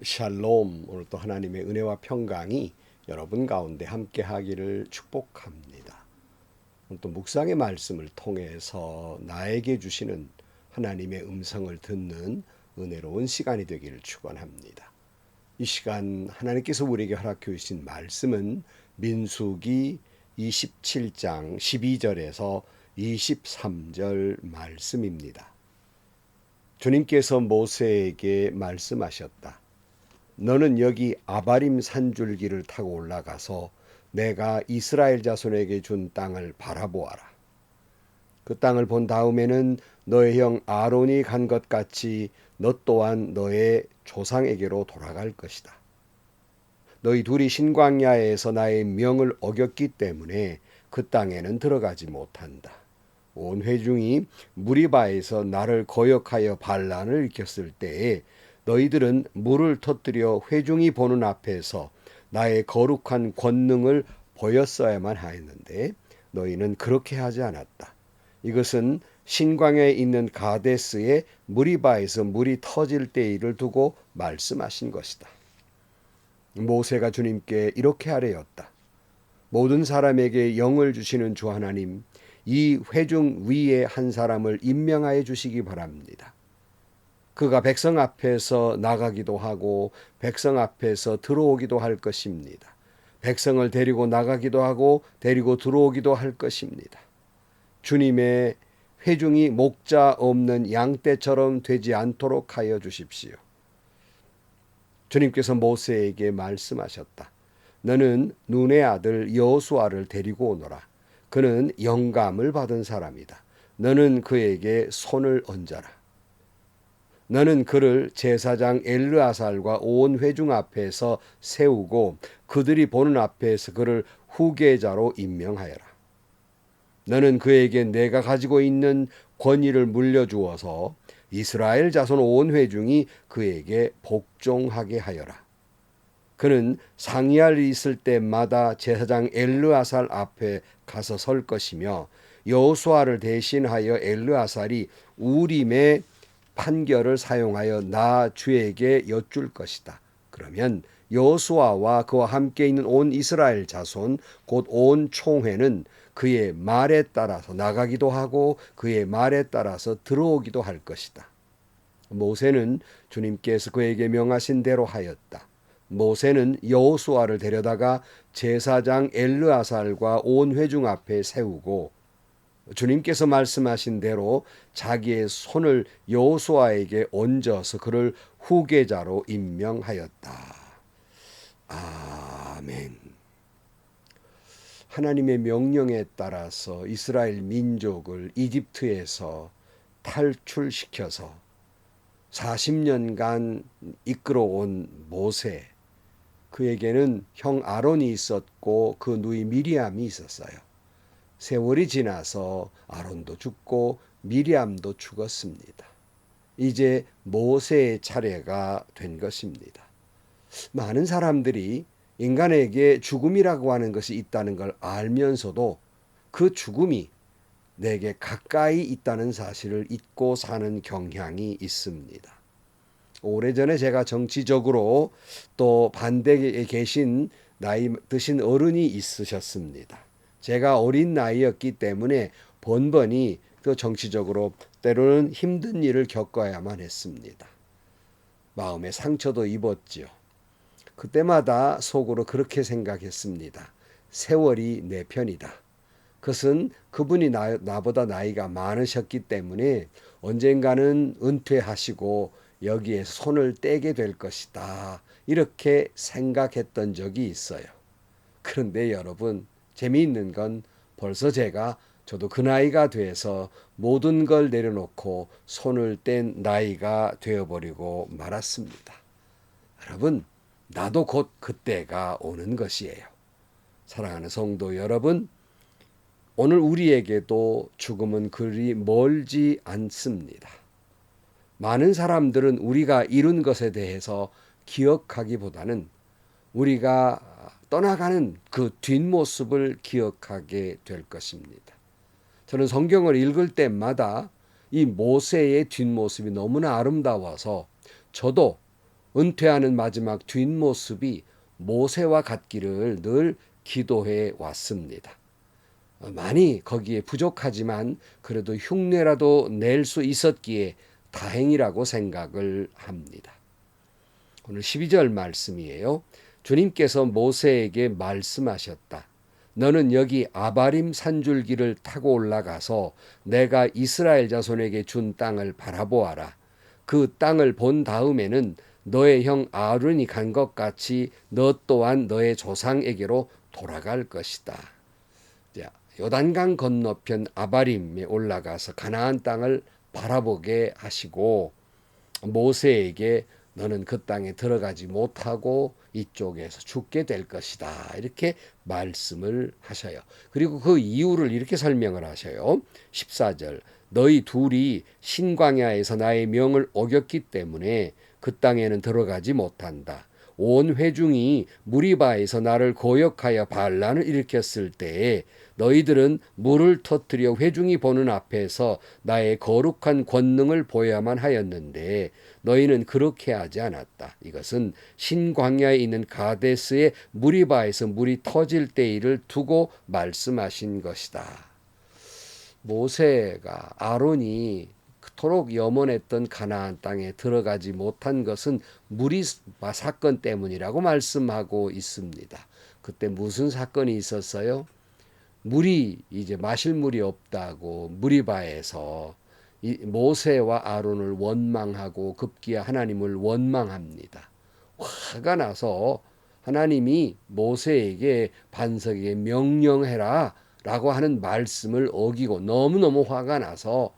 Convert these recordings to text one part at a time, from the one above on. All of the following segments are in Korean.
샬롬. 오늘 또 하나님의 은혜와 평강이 여러분 가운데 함께 하기를 축복합니다. 오늘 또 묵상의 말씀을 통해서 나에게 주시는 하나님의 음성을 듣는 은혜로운 시간이 되기를 축원합니다. 이 시간 하나님께서 우리에게 허락해 주신 말씀은 민수기 27장 12절에서 23절 말씀입니다. 주님께서 모세에게 말씀하셨다. 너는 여기 아바림 산줄기를 타고 올라가서 내가 이스라엘 자손에게 준 땅을 바라보아라. 그 땅을 본 다음에는 너의 형 아론이 간 것 같이 너 또한 너의 조상에게로 돌아갈 것이다. 너희 둘이 신광야에서 나의 명을 어겼기 때문에 그 땅에는 들어가지 못한다. 온 회중이 무리바에서 나를 거역하여 반란을 일으켰을 때에 너희들은 물을 터뜨려 회중이 보는 앞에서 나의 거룩한 권능을 보였어야만 하였는데 너희는 그렇게 하지 않았다. 이것은 신광야에 있는 가데스의 무리바에서 물이 터질 때를 두고 말씀하신 것이다. 모세가 주님께 이렇게 아뢰었다. 모든 사람에게 영을 주시는 주 하나님, 이 회중 위에 한 사람을 임명하여 주시기 바랍니다. 그가 백성 앞에서 나가기도 하고 백성 앞에서 들어오기도 할 것입니다. 백성을 데리고 나가기도 하고 데리고 들어오기도 할 것입니다. 주님의 회중이 목자 없는 양떼처럼 되지 않도록 하여 주십시오. 주님께서 모세에게 말씀하셨다. 너는 눈의 아들 여호수아를 데리고 오너라. 그는 영감을 받은 사람이다. 너는 그에게 손을 얹어라. 너는 그를 제사장 엘르아살과 온 회중 앞에서 세우고 그들이 보는 앞에서 그를 후계자로 임명하여라. 너는 그에게 내가 가지고 있는 권위를 물려주어서 이스라엘 자손 온 회중이 그에게 복종하게 하여라. 그는 상의할 일이 있을 때마다 제사장 엘르아살 앞에 가서 설 것이며 여호수아를 대신하여 엘르아살이 우림의 판결을 사용하여 나 주에게 여쭐 것이다. 그러면 여호수아와 그와 함께 있는 온 이스라엘 자손 곧 온 총회는 그의 말에 따라서 나가기도 하고 그의 말에 따라서 들어오기도 할 것이다. 모세는 주님께서 그에게 명하신 대로 하였다. 모세는 여호수아를 데려다가 제사장 엘르아살과 온 회중 앞에 세우고 주님께서 말씀하신 대로 자기의 손을 여호수아에게 얹어서 그를 후계자로 임명하였다. 아멘. 하나님의 명령에 따라서 이스라엘 민족을 이집트에서 탈출시켜서 40년간 이끌어온 모세, 그에게는 형 아론이 있었고 그 누이 미리암이 있었어요. 세월이 지나서 아론도 죽고 미리암도 죽었습니다. 이제 모세의 차례가 된 것입니다. 많은 사람들이 인간에게 죽음이라고 하는 것이 있다는 걸 알면서도 그 죽음이 내게 가까이 있다는 사실을 잊고 사는 경향이 있습니다. 오래전에 제가 정치적으로 또 반대에 계신 나이 드신 어른이 있으셨습니다. 제가 어린 나이였기 때문에 번번이 또 정치적으로 때로는 힘든 일을 겪어야만 했습니다. 마음에 상처도 입었지요. 그때마다 속으로 그렇게 생각했습니다. 세월이 내 편이다. 그것은 그분이 나보다 나이가 많으셨기 때문에 언젠가는 은퇴하시고 여기에 손을 떼게 될 것이다. 이렇게 생각했던 적이 있어요. 그런데 여러분, 재미있는 건 벌써 저도 그 나이가 돼서 모든 걸 내려놓고 손을 뗀 나이가 되어버리고 말았습니다. 여러분, 나도 곧 그때가 오는 것이에요. 사랑하는 성도 여러분, 오늘 우리에게도 죽음은 그리 멀지 않습니다. 많은 사람들은 우리가 이룬 것에 대해서 기억하기보다는 우리가 떠나가는 그 뒷모습을 기억하게 될 것입니다. 저는 성경을 읽을 때마다 이 모세의 뒷모습이 너무나 아름다워서 저도 은퇴하는 마지막 뒷모습이 모세와 같기를 늘 기도해 왔습니다. 많이 거기에 부족하지만 그래도 흉내라도 낼 수 있었기에 다행이라고 생각을 합니다. 오늘 12절 말씀이에요. 주님께서 모세에게 말씀하셨다. 너는 여기 아바림 산줄기를 타고 올라가서 내가 이스라엘 자손에게 준 땅을 바라보아라. 그 땅을 본 다음에는 너의 형 아론이 간 것 같이 너 또한 너의 조상에게로 돌아갈 것이다. 요단강 건너편 아바림에 올라가서 가나안 땅을 바라보게 하시고 모세에게 너는 그 땅에 들어가지 못하고 이쪽에서 죽게 될 것이다. 이렇게 말씀을 하셔요. 그리고 그 이유를 이렇게 설명을 하셔요. 14절 너희 둘이 신광야에서 나의 명을 어겼기 때문에 그 땅에는 들어가지 못한다. 온 회중이 무리바에서 나를 거역하여 반란을 일으켰을 때에 너희들은 물을 터뜨려 회중이 보는 앞에서 나의 거룩한 권능을 보여야만 하였는데 너희는 그렇게 하지 않았다. 이것은 신광야에 있는 가데스의 무리바에서 물이 터질 때를 두고 말씀하신 것이다. 모세가 아론이 그토록 염원했던 가나안 땅에 들어가지 못한 것은 무리바 사건 때문이라고 말씀하고 있습니다. 그때 무슨 사건이 있었어요? 물이 이제 마실 물이 없다고 무리바에서 모세와 아론을 원망하고 급기야 하나님을 원망합니다. 화가 나서 하나님이 모세에게 반석에게 명령해라 라고 하는 말씀을 어기고 너무너무 화가 나서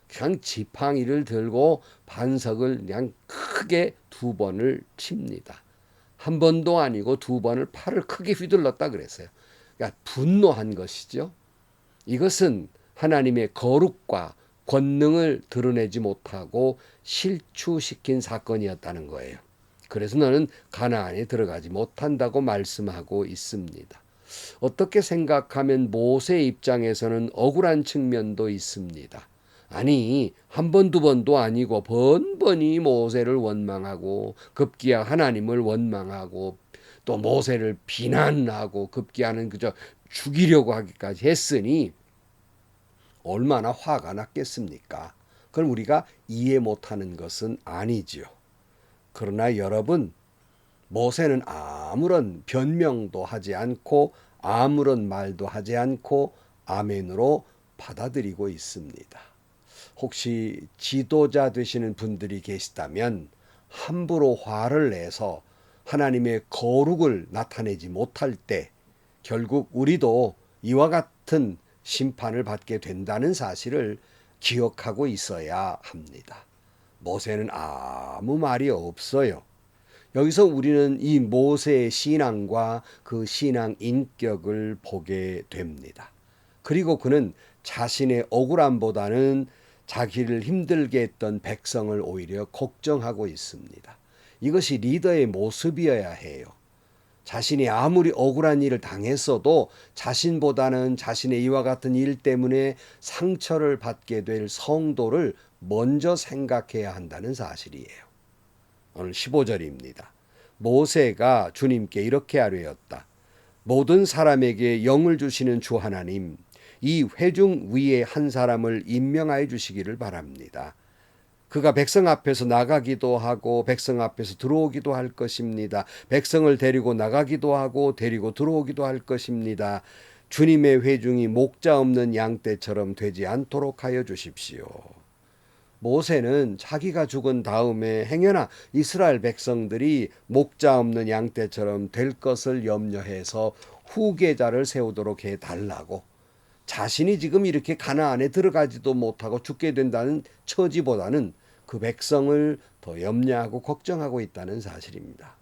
그냥 지팡이를 들고 반석을 그냥 크게 2번을 칩니다. 한 번도 아니고 2번을 팔을 크게 휘둘렀다 그랬어요. 그러니까 분노한 것이죠. 이것은 하나님의 거룩과 권능을 드러내지 못하고 실추시킨 사건이었다는 거예요. 그래서 너는 가나안에 들어가지 못한다고 말씀하고 있습니다. 어떻게 생각하면 모세의 입장에서는 억울한 측면도 있습니다. 아니 한 번, 2번도 아니고 번번이 모세를 원망하고 급기야 하나님을 원망하고 또 모세를 비난하고 급기야는 그저 죽이려고 하기까지 했으니 얼마나 화가 났겠습니까? 그걸 우리가 이해 못하는 것은 아니지요. 그러나 여러분, 모세는 아무런 변명도 하지 않고 아무런 말도 하지 않고 아멘으로 받아들이고 있습니다. 혹시 지도자 되시는 분들이 계시다면 함부로 화를 내서 하나님의 거룩을 나타내지 못할 때 결국 우리도 이와 같은 심판을 받게 된다는 사실을 기억하고 있어야 합니다. 모세는 아무 말이 없어요. 여기서 우리는 이 모세의 신앙과 그 신앙 인격을 보게 됩니다. 그리고 그는 자신의 억울함보다는 자기를 힘들게 했던 백성을 오히려 걱정하고 있습니다. 이것이 리더의 모습이어야 해요. 자신이 아무리 억울한 일을 당했어도 자신보다는 자신의 이와 같은 일 때문에 상처를 받게 될 성도를 먼저 생각해야 한다는 사실이에요. 오늘 15절입니다. 모세가 주님께 이렇게 아뢰었다. 모든 사람에게 영을 주시는 주 하나님, 이 회중 위에 한 사람을 임명하여 주시기를 바랍니다. 그가 백성 앞에서 나가기도 하고 백성 앞에서 들어오기도 할 것입니다. 백성을 데리고 나가기도 하고 데리고 들어오기도 할 것입니다. 주님의 회중이 목자 없는 양떼처럼 되지 않도록 하여 주십시오. 모세는 자기가 죽은 다음에 행여나 이스라엘 백성들이 목자 없는 양떼처럼 될 것을 염려해서 후계자를 세우도록 해달라고, 자신이 지금 이렇게 가나안에 들어가지도 못하고 죽게 된다는 처지보다는 그 백성을 더 염려하고 걱정하고 있다는 사실입니다.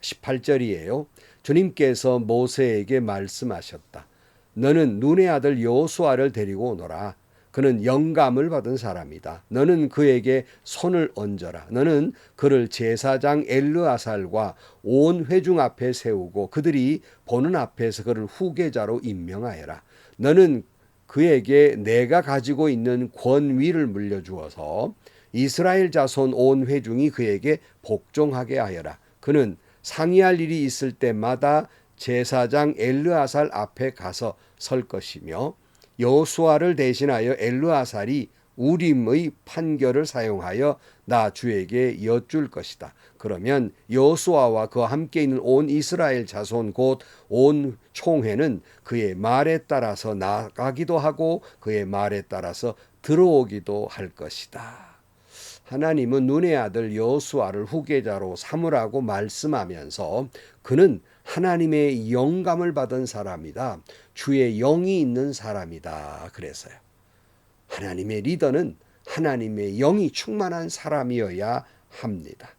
18절이에요. 주님께서 모세에게 말씀하셨다. 너는 눈의 아들 여호수아를 데리고 오너라. 그는 영감을 받은 사람이다. 너는 그에게 손을 얹어라. 너는 그를 제사장 엘르아살과 온 회중 앞에 세우고 그들이 보는 앞에서 그를 후계자로 임명하여라. 너는 그에게 내가 가지고 있는 권위를 물려주어서 이스라엘 자손 온 회중이 그에게 복종하게 하여라. 그는 상의할 일이 있을 때마다 제사장 엘르아살 앞에 가서 설 것이며 여호수아를 대신하여 엘르아살이 우림의 판결을 사용하여 나 주에게 여쭐 것이다. 그러면 여호수아와 그와 함께 있는 온 이스라엘 자손 곧 온 총회는 그의 말에 따라서 나가기도 하고 그의 말에 따라서 들어오기도 할 것이다. 하나님은 눈의 아들 여호수아를 후계자로 삼으라고 말씀하면서 그는 하나님의 영감을 받은 사람이다. 주의 영이 있는 사람이다. 그래서요. 하나님의 리더는 하나님의 영이 충만한 사람이어야 합니다.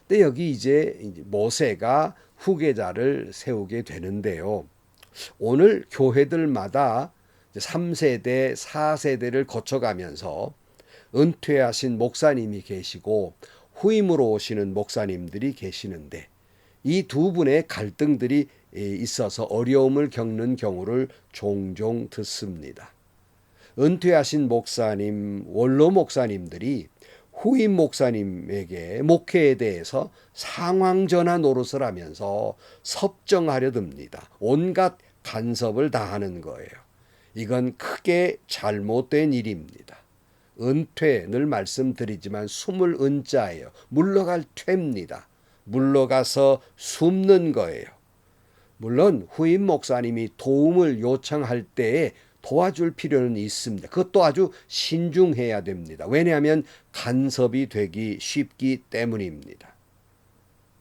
근데 여기 이제 모세가 후계자를 세우게 되는데요. 오늘 교회들마다 3세대, 4세대를 거쳐가면서 은퇴하신 목사님이 계시고 후임으로 오시는 목사님들이 계시는데 이 두 분의 갈등들이 있어서 어려움을 겪는 경우를 종종 듣습니다. 은퇴하신 목사님, 원로 목사님들이 후임 목사님에게 목회에 대해서 상황전화 노릇을 하면서 섭정하려 듭니다. 온갖 간섭을 다 하는 거예요. 이건 크게 잘못된 일입니다. 은퇴 늘 말씀드리지만 숨을 은자예요. 물러갈 퇴입니다. 물러가서 숨는 거예요. 물론 후임 목사님이 도움을 요청할 때에 도와줄 필요는 있습니다. 그것도 아주 신중해야 됩니다. 왜냐하면 간섭이 되기 쉽기 때문입니다.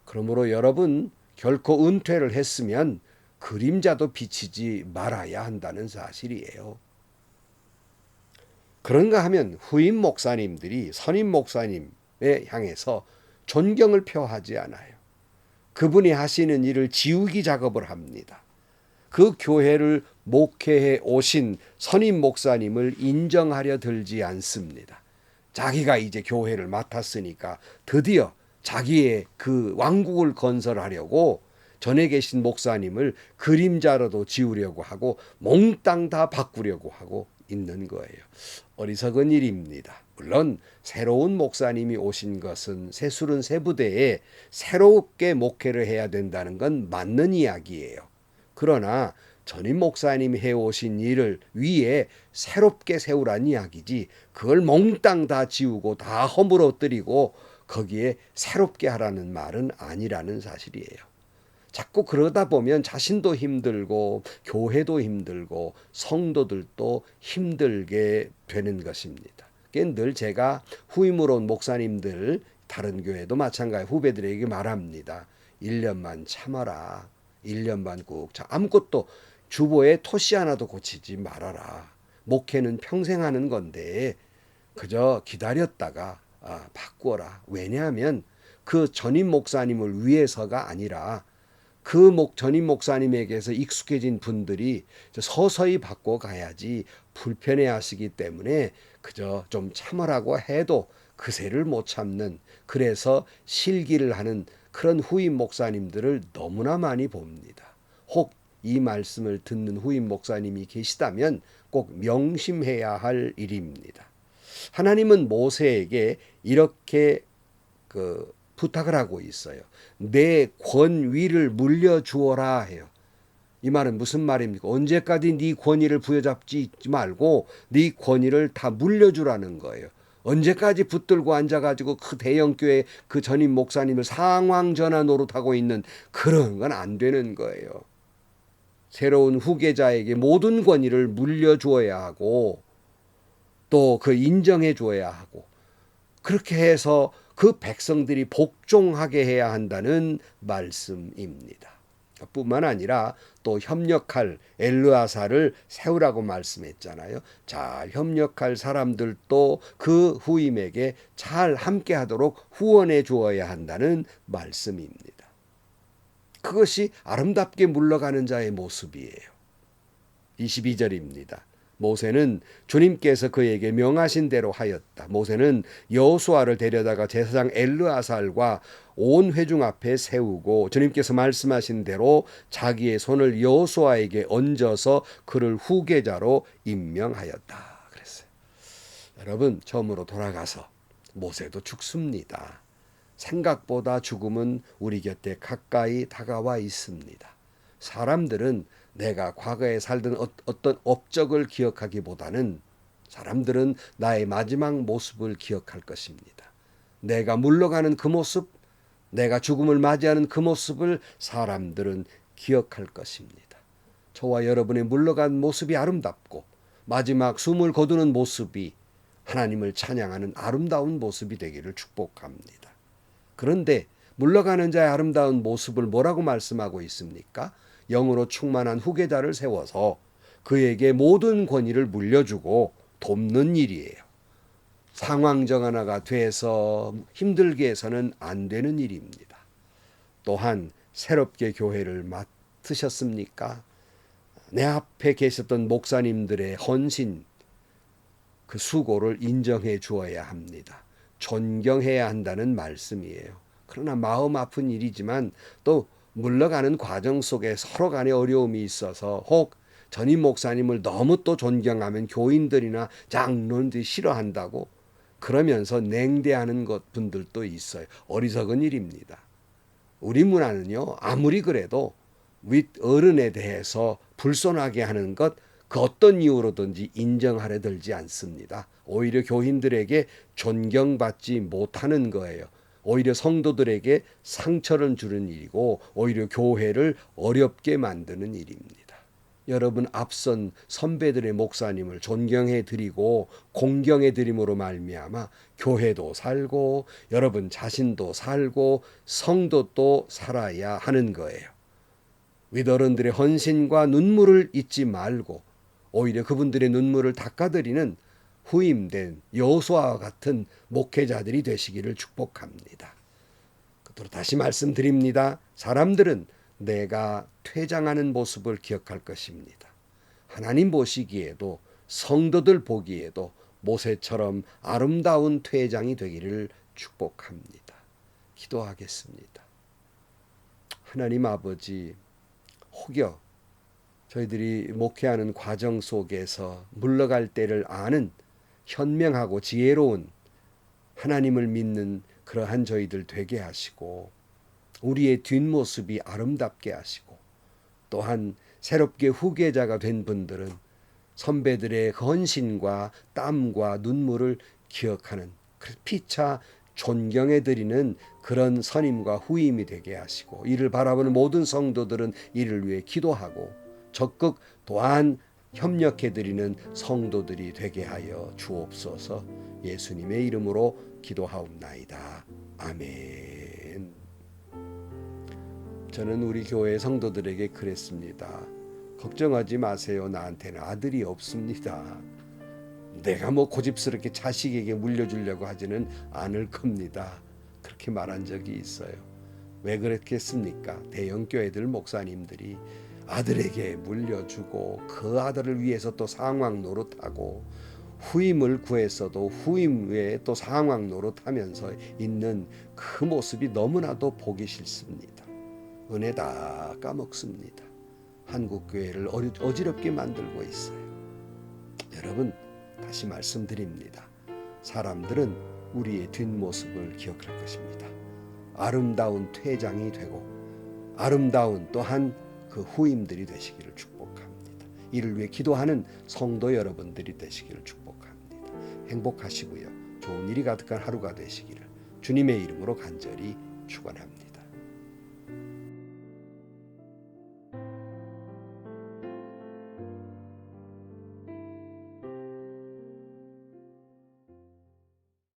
그러므로 여러분 결코 은퇴를 했으면 그림자도 비치지 말아야 한다는 사실이에요. 그런가 하면 후임 목사님들이 선임 목사님에 향해서 존경을 표하지 않아요. 그분이 하시는 일을 지우기 작업을 합니다. 그 교회를 목회해 오신 선임 목사님을 인정하려 들지 않습니다. 자기가 이제 교회를 맡았으니까 드디어 자기의 그 왕국을 건설하려고 전에 계신 목사님을 그림자로도 지우려고 하고 몽땅 다 바꾸려고 하고 있는 거예요. 어리석은 일입니다. 물론 새로운 목사님이 오신 것은 새술은 새부대에 새롭게 목회를 해야 된다는 건 맞는 이야기예요. 그러나 전임 목사님이 해오신 일을 위에 새롭게 세우란 이야기지 그걸 몽땅 다 지우고 다 허물어뜨리고 거기에 새롭게 하라는 말은 아니라는 사실이에요. 자꾸 그러다 보면 자신도 힘들고 교회도 힘들고 성도들도 힘들게 되는 것입니다. 늘 제가 후임으로 온 목사님들 다른 교회도 마찬가지 후배들에게 말합니다. 1년만 참아라. 1년만 꾹 아무것도 주보에 토시 하나도 고치지 말아라. 목회는 평생 하는 건데 그저 기다렸다가 바꾸어라. 왜냐하면 그 전임 목사님을 위해서가 아니라 그 전임 목사님에게서 익숙해진 분들이 서서히 바꿔가야지 불편해하시기 때문에 그저 좀 참으라고 해도 그새를 못 참는 그래서 실기를 하는 그런 후임 목사님들을 너무나 많이 봅니다. 혹 이 말씀을 듣는 후임 목사님이 계시다면 꼭 명심해야 할 일입니다. 하나님은 모세에게 이렇게 부탁을 하고 있어요. 내 권위를 물려주어라 해요. 이 말은 무슨 말입니까? 언제까지 네 권위를 부여잡지 말고 네 권위를 다 물려주라는 거예요. 언제까지 붙들고 앉아가지고 그 대형교회 그 전임 목사님을 상황전화 노릇하고 있는 그런 건 안 되는 거예요. 새로운 후계자에게 모든 권위를 물려주어야 하고 또 그 인정해 줘야 하고 그렇게 해서 그 백성들이 복종하게 해야 한다는 말씀입니다. 뿐만 아니라 또 협력할 엘르아사를 세우라고 말씀했잖아요. 잘 협력할 사람들도 그 후임에게 잘 함께하도록 후원해 주어야 한다는 말씀입니다. 그것이 아름답게 물러가는 자의 모습이에요. 22절입니다. 모세는 주님께서 그에게 명하신 대로 하였다. 모세는 여호수아를 데려다가 제사장 엘르아살과 온 회중 앞에 세우고 주님께서 말씀하신 대로 자기의 손을 여호수아에게 얹어서 그를 후계자로 임명하였다. 그랬어요. 여러분 처음으로 돌아가서 모세도 죽습니다. 생각보다 죽음은 우리 곁에 가까이 다가와 있습니다. 사람들은 내가 과거에 살던 어떤 업적을 기억하기보다는 사람들은 나의 마지막 모습을 기억할 것입니다. 내가 물러가는 그 모습, 내가 죽음을 맞이하는 그 모습을 사람들은 기억할 것입니다. 저와 여러분의 물러간 모습이 아름답고 마지막 숨을 거두는 모습이 하나님을 찬양하는 아름다운 모습이 되기를 축복합니다. 그런데 물러가는 자의 아름다운 모습을 뭐라고 말씀하고 있습니까? 영으로 충만한 후계자를 세워서 그에게 모든 권위를 물려주고 돕는 일이에요. 상황 정하나가 돼서 힘들게 해서는 안 되는 일입니다. 또한 새롭게 교회를 맡으셨습니까? 내 앞에 계셨던 목사님들의 헌신, 그 수고를 인정해 주어야 합니다. 존경해야 한다는 말씀이에요. 그러나 마음 아픈 일이지만 또 물러가는 과정 속에 서로 간에 어려움이 있어서 혹 전임 목사님을 너무 또 존경하면 교인들이나 장로들이 싫어한다고 그러면서 냉대하는 분들도 있어요. 어리석은 일입니다. 우리 문화는요, 아무리 그래도 윗 어른에 대해서 불손하게 하는 것, 그 어떤 이유로든지 인정하려 들지 않습니다. 오히려 교인들에게 존경받지 못하는 거예요. 오히려 성도들에게 상처를 주는 일이고 오히려 교회를 어렵게 만드는 일입니다. 여러분, 앞선 선배들의 목사님을 존경해 드리고 공경해 드림으로 말미암아 교회도 살고 여러분 자신도 살고 성도도 살아야 하는 거예요. 윗어른들의 헌신과 눈물을 잊지 말고 오히려 그분들의 눈물을 닦아드리는 후임된 여호수아와 같은 목회자들이 되시기를 축복합니다. 또 다시 말씀드립니다. 사람들은 내가 퇴장하는 모습을 기억할 것입니다. 하나님 보시기에도 성도들 보기에도 모세처럼 아름다운 퇴장이 되기를 축복합니다. 기도하겠습니다. 하나님 아버지, 혹여 저희들이 목회하는 과정 속에서 물러갈 때를 아는 현명하고 지혜로운 하나님을 믿는 그러한 저희들 되게 하시고 우리의 뒷모습이 아름답게 하시고 또한 새롭게 후계자가 된 분들은 선배들의 헌신과 땀과 눈물을 기억하는 피차 존경해드리는 그런 선임과 후임이 되게 하시고 이를 바라보는 모든 성도들은 이를 위해 기도하고 적극 또한 협력해드리는 성도들이 되게 하여 주옵소서. 예수님의 이름으로 기도하옵나이다. 아멘. 저는 우리 교회 성도들에게 그랬습니다. 걱정하지 마세요. 나한테는 아들이 없습니다. 내가 뭐 고집스럽게 자식에게 물려주려고 하지는 않을 겁니다. 그렇게 말한 적이 있어요. 왜 그랬겠습니까? 대형교회들 목사님들이 아들에게 물려주고 그 아들을 위해서 또 상황 노릇하고 후임을 구했어도 후임 외에 또 상황 노릇하면서 있는 그 모습이 너무나도 보기 싫습니다. 은혜 다 까먹습니다. 한국교회를 어지럽게 만들고 있어요. 여러분, 다시 말씀드립니다. 사람들은 우리의 뒷모습을 기억할 것입니다. 아름다운 퇴장이 되고 아름다운 또한 그 후임들이 되시기를 축복합니다. 이를 위해 기도하는 성도 여러분들이 되시기를 축복합니다. 행복하시고요. 좋은 일이 가득한 하루가 되시기를 주님의 이름으로 간절히 축원합니다.